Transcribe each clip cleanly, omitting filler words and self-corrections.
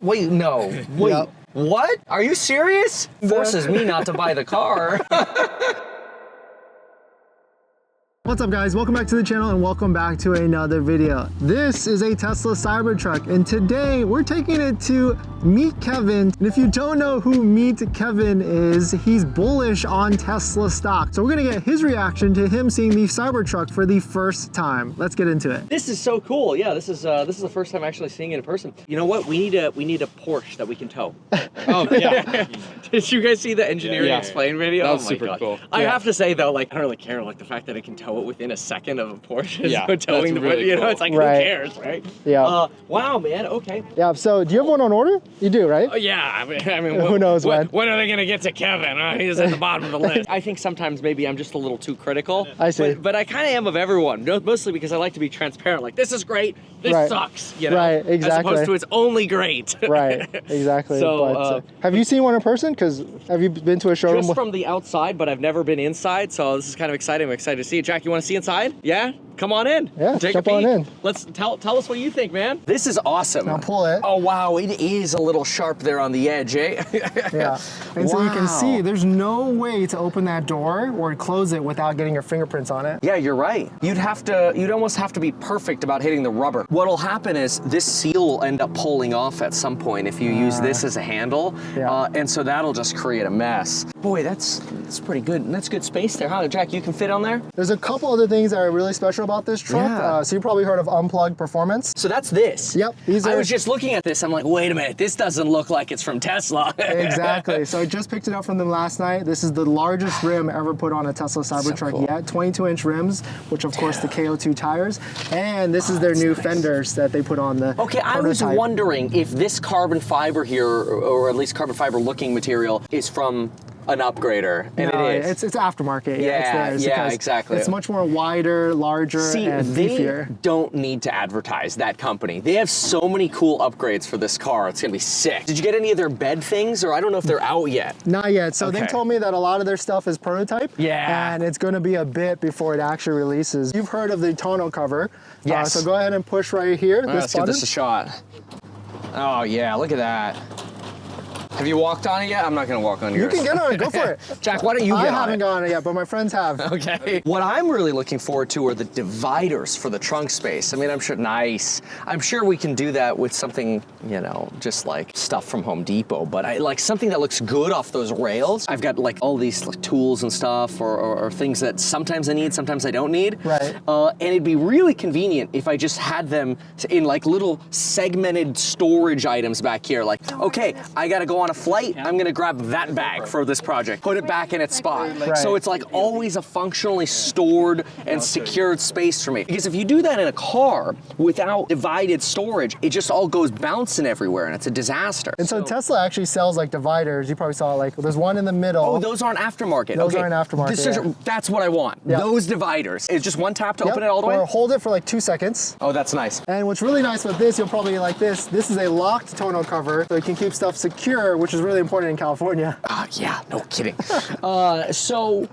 Wait, no. Wait. Yep. What? Are you serious? Forces me not to buy the car. What's up guys, welcome back to the channel and welcome back to another video. This is a Tesla Cybertruck and today we're taking it to Meet Kevin. And if you don't know who Meet Kevin is, he's bullish on Tesla stock. So we're gonna get his reaction to him seeing the Cybertruck for the first time. Let's get into it. This is so cool. Yeah, this is the first time actually seeing it in person. You know what? We need a Porsche that we can tow. Oh yeah. Did you guys see the engineering explain video? That was oh my super God. cool. I have to say though, like I don't really care. Like the fact that it can tow it within a second of a Porsche is Yeah, towing the really you know, cool. it's like Right. who cares, right? Yeah. Wow, man. Okay. Yeah, so do you have one on order? You do, right? Oh yeah. I mean, Who knows when? When are they gonna get to Kevin? He's at the bottom of the list. I think sometimes maybe I'm just a little too critical. I see. But I kind of am of everyone, mostly because I like to be transparent. Like this is great. This Right. sucks. You know? Right, exactly. As opposed to it's only great. Right, exactly. So, but, have you seen one in person? Because have you been to a showroom? Just from the outside, but I've never been inside, so this is kind of exciting. I'm excited to see it. Jack, you want to see inside? Yeah? Come on in. Yeah, Take jump a peek. on in. Let's tell us what you think, man. This is awesome. Now pull it. Oh wow, it is a little sharp there on the edge, eh? Yeah, and so you can Wow. see there's no way to open that door or close it without getting your fingerprints on it. Yeah, you're right. You'd almost have to be perfect about hitting the rubber. What'll happen is this seal will end up pulling off at some point if you use this as a handle, Yeah. and so that'll just create a mess. Boy, that's pretty good. And that's good space there, huh? Jack, you can fit on there? There's a couple other things that are really special about this truck. Yeah. So you probably heard of Unplugged Performance. So that's this. Yep, these I are- was just looking at this. I'm like, wait a minute. This doesn't look like it's from Tesla. Exactly. So I just picked it up from them last night. This is the largest rim ever put on a Tesla Cybertruck cool. yet. 22-inch rims, which of course the KO2 tires. And this is their new fenders that they put on the Okay, I was prototype. wondering if this carbon fiber here, or at least carbon fiber looking material, is from an upgrader, and No, it is. It's aftermarket. Yeah, it's theirs yeah, because exactly. It's much more wider, larger, See, and they beefier. don't need to advertise that company. They have so many cool upgrades for this car. It's gonna be sick. Did you get any of their bed things, or I don't know if they're out yet? Not yet. So they Okay. told me that a lot of their stuff is prototype. Yeah. And it's going to be a bit before it actually releases. You've heard of the tonneau cover. Yes. So go ahead and push right here. This Let's give button. this a shot. Oh yeah, look at that. Have you walked on it yet? I'm not gonna walk on You yours. can get on it. Go for it. Jack, why don't you get I on haven't it? gone on it yet, but my friends have. Okay. What I'm really looking forward to are the dividers for the trunk space. I mean, I'm sure, nice. I'm sure we can do that with something, you know, just like stuff from Home Depot, but I like something that looks good off those rails. I've got like all these like, tools and stuff or things that sometimes I need, sometimes I don't need. Right. And it'd be really convenient if I just had them in like little segmented storage items back here. Like, okay, I gotta go on a flight. I'm gonna grab that bag for this project, put it back in its spot. Right. So it's like always a functionally stored and secured space for me. Because if you do that in a car without divided storage, it just all goes bouncing everywhere and it's a disaster. And so Tesla actually sells like dividers. You probably saw like, there's one in the middle. Oh, those aren't aftermarket. Those okay. aren't aftermarket, This is- yeah. That's what I want. Yep. Those dividers. It's just one tap to Yep. open it all the way? Or hold it for like 2 seconds. Oh, that's nice. And what's really nice with this, you'll probably like this. This is a locked tonneau cover, so you can keep stuff secure, which is really important in California. Yeah, no kidding. So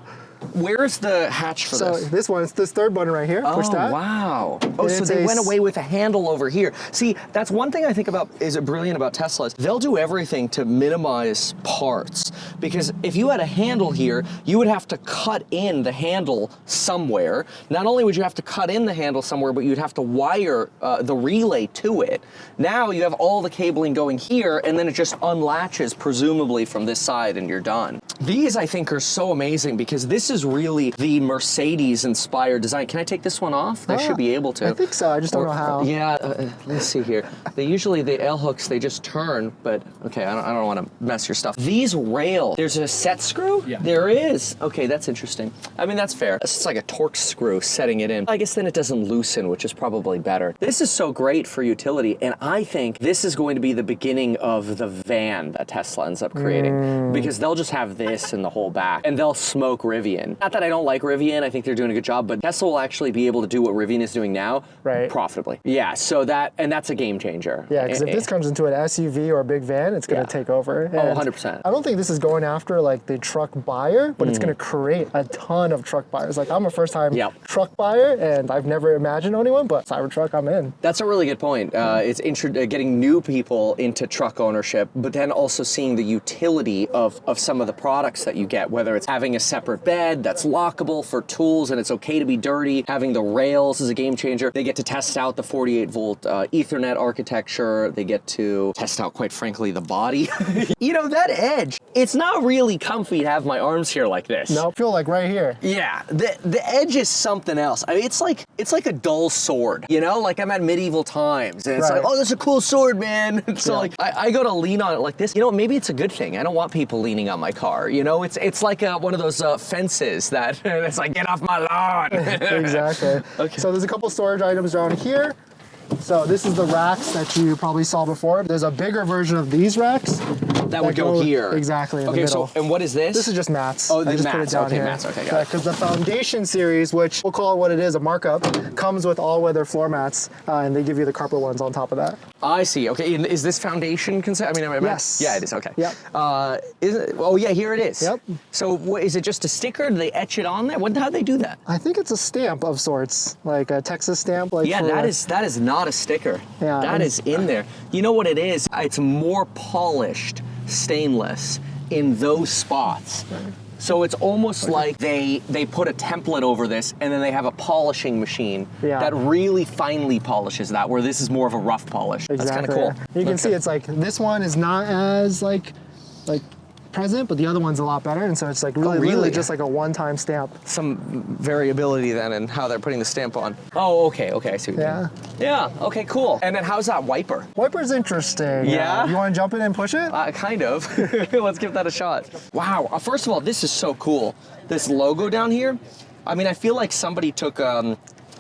where's the hatch for So this? this one, it's this third button right here. Push that. Wow. Oh, so It's they a went away with a handle over here. See, that's one thing I think about is brilliant about Teslas. They'll do everything to minimize parts. Because if you had a handle here, you would have to cut in the handle somewhere. Not only would you have to cut in the handle somewhere, but you'd have to wire the relay to it. Now you have all the cabling going here, and then it just unlatches, presumably from this side, and you're done. These, I think, are so amazing because this is really the Mercedes-inspired design. Can I take this one off? I should be able to. I think so, I just don't know how. Yeah, let's see here. Usually the L hooks, they just turn, but okay, I don't want to mess your stuff. These rails, there's a set screw? Yeah. There is. Okay, that's interesting. I mean, that's fair. It's just like a torque screw setting it in. I guess then it doesn't loosen, which is probably better. This is so great for utility, and I think this is going to be the beginning of the van that Tesla ends up creating, because they'll just have this and the whole back. And they'll smoke Rivian. Not that I don't like Rivian, I think they're doing a good job, but Tesla will actually be able to do what Rivian is doing now profitably. Yeah, so that's a game changer. Yeah, because if this comes into an SUV or a big van, it's going to take over. And 100%. I don't think this is going after like the truck buyer, but it's going to create a ton of truck buyers. Like I'm a first-time truck buyer, and I've never imagined owning one, but Cybertruck, I'm in. That's a really good point. It's getting new people into truck ownership, but then also seeing the utility of some of the products that you get, whether it's having a separate bed that's lockable for tools and it's okay to be dirty, having the rails is a game changer. They get to test out the 48-volt Ethernet architecture. They get to test out, quite frankly, the body. You know, that edge, it's not really comfy to have my arms here like this. No, feel like right here. Yeah, the edge is something else. I mean, it's like a dull sword, you know? Like I'm at medieval times, and it's like, oh, that's a cool sword, man. So like, I go to lean on it like this. You know, maybe it's a good thing. I don't want people leaning on my car. You know, it's like one of those fences that it's like, get off my lawn. Exactly. Okay. So there's a couple storage items down here. So this is the racks that you probably saw before. There's a bigger version of these racks. That would go here. Exactly, in the middle. So, and what is this? This is just mats. Oh, the I just mats. put it down here. Mats. Okay, got it. Because the Foundation series, which we'll call it what it is, a markup, comes with all-weather floor mats, and they give you the carpet ones on top of that. I see. Okay, and is this Foundation concept? I mean, yes. Yeah, it is. Okay. Yep. Is it? Oh, yeah, here it is. Yep. So, what, is it just a sticker? Do they etch it on there? How'd they do that? I think it's a stamp of sorts, like a Texas stamp. Like yeah, that is not a sticker. Yeah, that is in there. You know what it is? It's more polished stainless in those spots. So it's almost like they put a template over this, and then they have a polishing machine that really finely polishes that, where this is more of a rough polish. Exactly. That's kind of cool. You can see it's like, this one is not as like present, but the other one's a lot better, and so it's like really just like a one-time stamp. Some variability then in how they're putting the stamp on. Oh, okay, I see what you mean. Yeah, okay, cool. And then how's that wiper? Wiper's interesting. Yeah? You want to jump in and push it? Kind of. Let's give that a shot. Wow, first of all, this is so cool. This logo down here, I mean, I feel like somebody took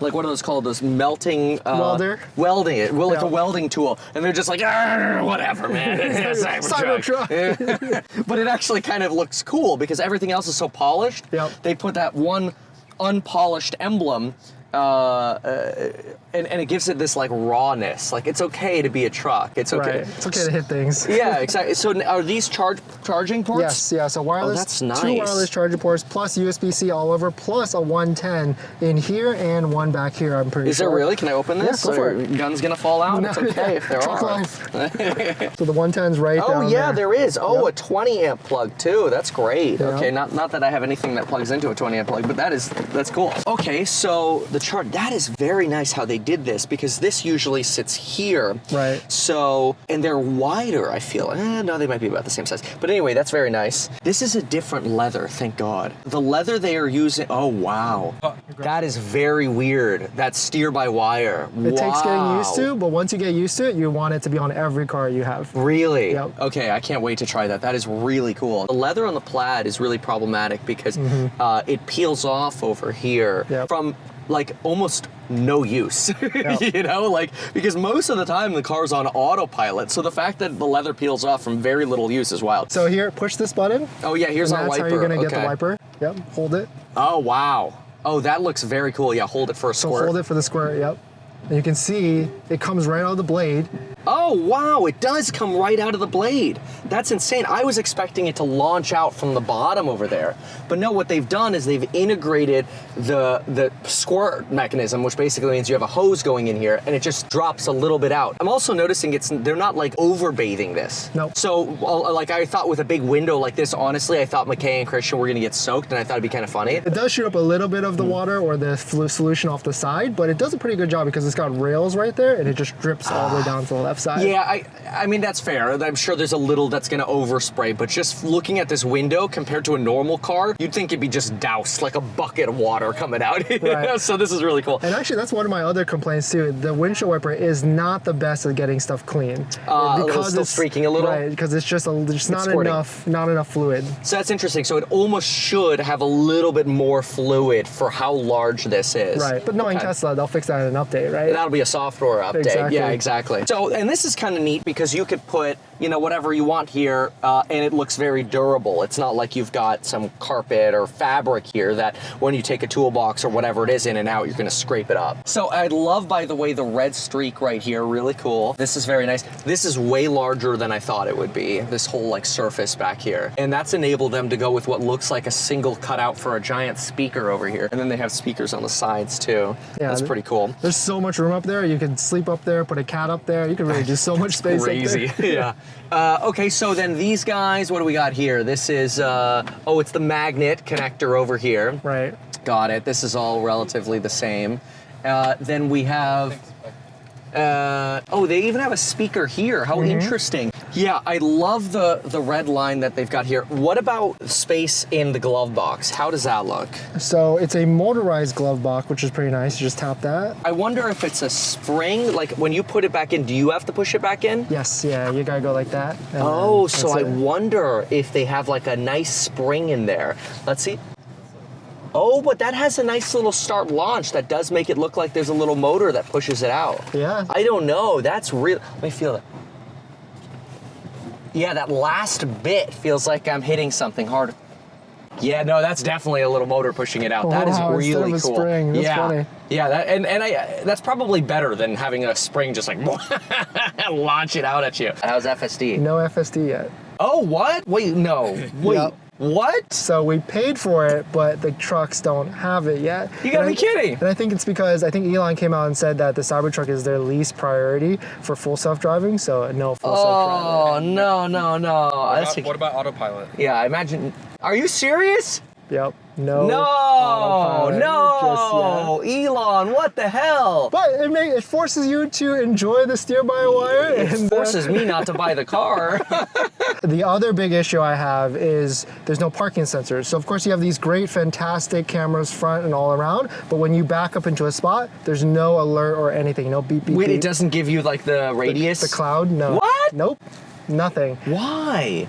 like what are those called? Those melting welding it. Well, like a welding tool, and they're just like, whatever, man. It's a Cybertruck. But it actually kind of looks cool because everything else is so polished. Yep. They put that one unpolished emblem. And it gives it this like rawness. Like it's okay to be a truck. It's okay. Right. It's okay to hit things. Yeah, exactly. So are these charging ports? Yes. Yeah. So wireless. Oh, that's nice. 2 wireless charging ports plus USB-C all over, plus a 110 in here and one back here. I'm pretty sure. Is there really? Can I open this? Yeah, go for it. Gun's gonna fall out. No, it's okay if there truck are. life. So the 110's right down there. Oh yeah, there is. Oh, a 20 amp plug too. That's great. Yeah. Okay, not that I have anything that plugs into a 20 amp plug, but that's cool. Okay, so the chart, that is very nice how they did this, because this usually sits here. Right. So, and they're wider, I feel. No, they might be about the same size. But anyway, that's very nice. This is a different leather, thank God. The leather they are using, oh wow. That is very weird. That steer-by-wire. It takes getting used to, but once you get used to it, you want it to be on every car you have. Really? Yep. Okay, I can't wait to try that. That is really cool. The leather on the Plaid is really problematic because it peels off over here from like almost no use, you know, like, because most of the time the car's on autopilot. So the fact that the leather peels off from very little use is wild. So here, push this button. Oh yeah, here's our wiper. That's how you're gonna get the wiper. Yep, hold it. Oh wow. Oh, that looks very cool. Yeah, hold it for a squirt. So hold it for the squirt, yep. And you can see it comes right out of the blade. Oh, wow, it does come right out of the blade. That's insane. I was expecting it to launch out from the bottom over there. But no, what they've done is they've integrated the squirt mechanism, which basically means you have a hose going in here and it just drops a little bit out. I'm also noticing they're not like over-bathing this. Nope. So, like I thought with a big window like this, honestly, I thought McKay and Christian were gonna get soaked, and I thought it'd be kind of funny. It does shoot up a little bit of the water or the solution off the side, but it does a pretty good job because it's got rails right there and it just drips all the way down to the left side. Yeah, I mean, that's fair. I'm sure there's a little that's gonna overspray, but just looking at this window compared to a normal car, you'd think it'd be just doused, like a bucket of water coming out. Right. So this is really cool. And actually, that's one of my other complaints too. The windshield wiper is not the best at getting stuff clean. Because it's still streaking a little? Right, because it's just not enough fluid. So that's interesting. So it almost should have a little bit more fluid for how large this is. Right, but knowing Tesla, they'll fix that in an update, right? That'll be a software update. Exactly. Yeah, exactly. So, and this this is kind of neat because you could put, you know, whatever you want here, and it looks very durable. It's not like you've got some carpet or fabric here that when you take a toolbox or whatever it is in and out, you're gonna scrape it up. So I love, by the way, the red streak right here, really cool. This is very nice. This is way larger than I thought it would be, this whole like surface back here. And that's enabled them to go with what looks like a single cutout for a giant speaker over here. And then they have speakers on the sides too. Yeah, that's pretty cool. There's so much room up there. You can sleep up there, put a cat up there. You can really do so much space crazy. up there. Yeah. Okay, so then these guys, what do we got here? This is, oh, it's the magnet connector over here. Right. Got it. This is all relatively the same. Then we have, oh, they even have a speaker here. How interesting. Yeah, I love the red line that they've got here. What about space in the glove box? How does that look? So it's a motorized glove box, which is pretty nice. You just tap that. I wonder if it's a spring, like when you put it back in, do you have to push it back in? Yes, yeah, you gotta go like that. Oh, so I wonder if they have like a nice spring in there. Let's see. Oh, but that has a nice little start launch that does make it look like there's a little motor that pushes it out. Yeah. I don't know, that's real. Let me feel that. Yeah, that last bit feels like I'm hitting something hard. Yeah, no, that's definitely a little motor pushing it out. That is really cool. Spring. That's funny. Yeah, that's probably better than having a spring just like launch it out at you. How's FSD? No FSD yet. Oh, what? Wait, no. Wait. Yep. What? So we paid for it, but the trucks don't have it yet. You gotta be kidding. And I think it's because I think Elon came out and said that the Cybertruck is their least priority for full self-driving, so no full self-driving. Oh, no. What about autopilot? Yeah, I imagine. Are you serious? Yep. No. No. Elon, what the hell? But it forces you to enjoy the steer-by-wire. It forces me not to buy the car. The other big issue I have is there's no parking sensors. So of course you have these great, fantastic cameras front and all around, but when you back up into a spot, there's no alert or anything, no beep, beep, Wait, beep. It doesn't give you like the radius? The cloud? No. What? Nope. Nothing. Why?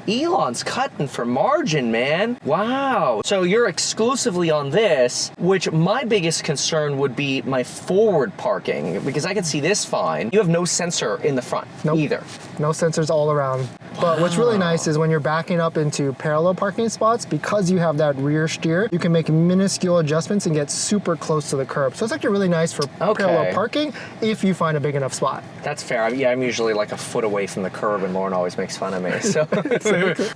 Elon's cutting for margin, man. Wow. So you're exclusively on this, which my biggest concern would be my forward parking, because I can see this fine. You have no sensor in the front either. No sensors all around. But what's really nice is when you're backing up into parallel parking spots, because you have that rear steer, you can make minuscule adjustments and get super close to the curb. So it's actually really nice for parallel parking if you find a big enough spot. That's fair. Yeah, I'm usually like a foot away from the curb and Lauren always makes fun of me.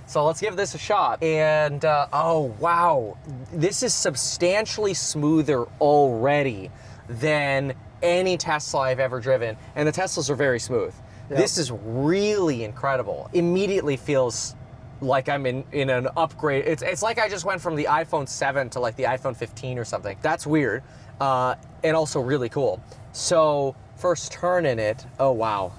So let's give this a shot. And oh, wow. This is substantially smoother already than any Tesla I've ever driven. And the Teslas are very smooth. Yep. This is really incredible. Immediately feels like I'm in an upgrade. It's like I just went from the iPhone 7 to like the iPhone 15 or something. That's weird, and also really cool. So first turn in it, oh wow.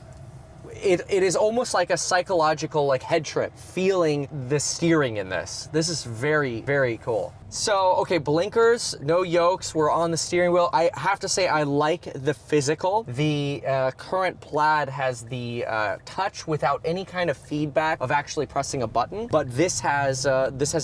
It is almost like a psychological like head trip, feeling the steering in this. This is very, very cool. So, okay, blinkers, no yokes, we're on the steering wheel. I have to say I like the physical. The current Plaid has the touch without any kind of feedback of actually pressing a button, but this has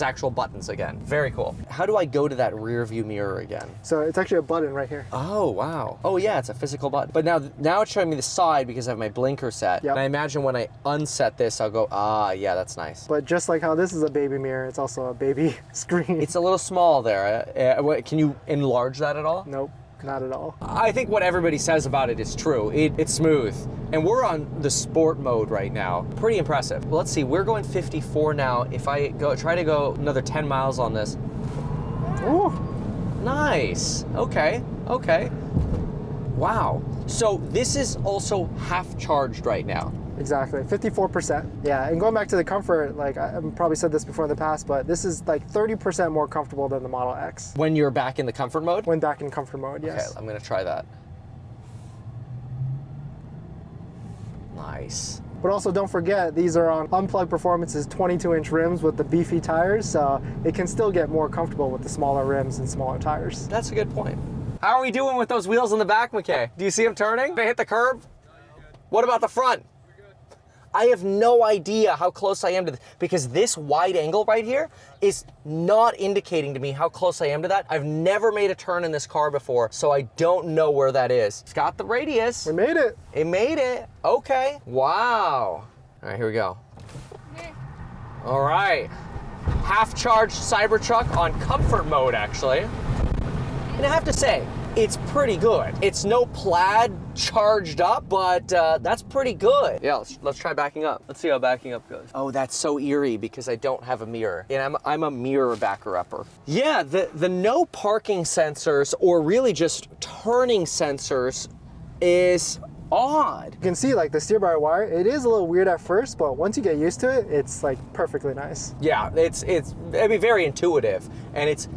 actual buttons again. Very cool. How do I go to that rear view mirror again? So it's actually a button right here. Oh, wow. Oh yeah, it's a physical button. But now it's showing me the side because I have my blinker set. Yep. And I imagine when I unset this, I'll go, ah, yeah, that's nice. But just like how this is a baby mirror, it's also a baby screen. It's a little small there. Can you enlarge that at all? Nope, not at all. I think what everybody says about it is true. It's smooth. And we're on the sport mode right now. Pretty impressive. Well, let's see, we're going 54 now. If I try to go another 10 miles on this. Ooh. Nice. Okay. Wow. So this is also half charged right now. Exactly, 54%. Yeah, and going back to the comfort, like I probably said this before in the past, but this is like 30% more comfortable than the Model X. When you're back in the comfort mode? When back in comfort mode, yes. Okay, I'm gonna try that. Nice. But also don't forget, these are on Unplugged Performance's 22-inch rims with the beefy tires, so it can still get more comfortable with the smaller rims and smaller tires. That's a good point. How are we doing with those wheels in the back, McKay? Do you see them turning? They hit the curb? What about the front? I have no idea how close I am to this, because this wide angle right here is not indicating to me how close I am to that. I've never made a turn in this car before, so I don't know where that is. It's got the radius. We made it. It made it. Okay. Wow. All right, here we go. All right. Half charged Cybertruck on comfort mode, actually. And I have to say, it's pretty good. It's no Plaid charged up, but that's pretty good. Yeah, let's try backing up. Let's see how backing up goes. Oh, that's so eerie because I don't have a mirror, and I'm a mirror backer-upper. Yeah, the no parking sensors, or really just turning sensors, is odd. You can see like the steer-by-wire, it is a little weird at first, but once you get used to it, it's like perfectly nice. Yeah, I mean, very intuitive, and it's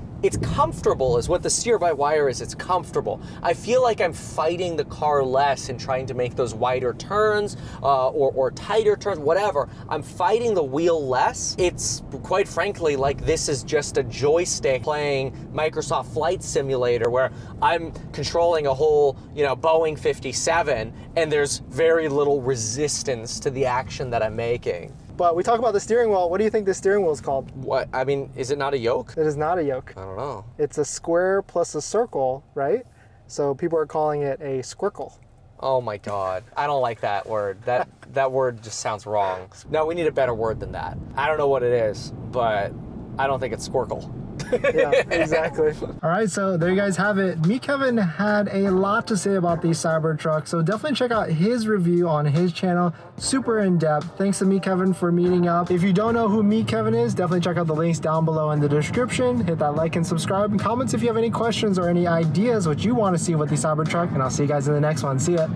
comfortable is what the steer-by-wire is. It's comfortable. I feel like I'm fighting the car less in trying to make those wider turns or tighter turns, whatever. I'm fighting the wheel less. It's quite frankly like this is just a joystick playing Microsoft Flight Simulator where I'm controlling a whole, Boeing 57, and there's very little resistance to the action that I'm making. But we talk about the steering wheel. What do you think the steering wheel is called? What? I mean, is it not a yoke? It is not a yoke. I don't know. It's a square plus a circle, right? So people are calling it a squircle. Oh my God. I don't like that word. That word just sounds wrong. No, we need a better word than that. I don't know what it is, but I don't think it's squircle. Yeah, exactly. All right, so there you guys have it. Me Kevin had a lot to say about the Cybertruck, so definitely check out his review on his channel. Super in-depth. Thanks to Me Kevin for meeting up. If you don't know who Me Kevin is, definitely check out the links down below in the description. Hit that like and subscribe, and comments if you have any questions or any ideas what you want to see with the Cybertruck, and I'll see you guys in the next one. See ya.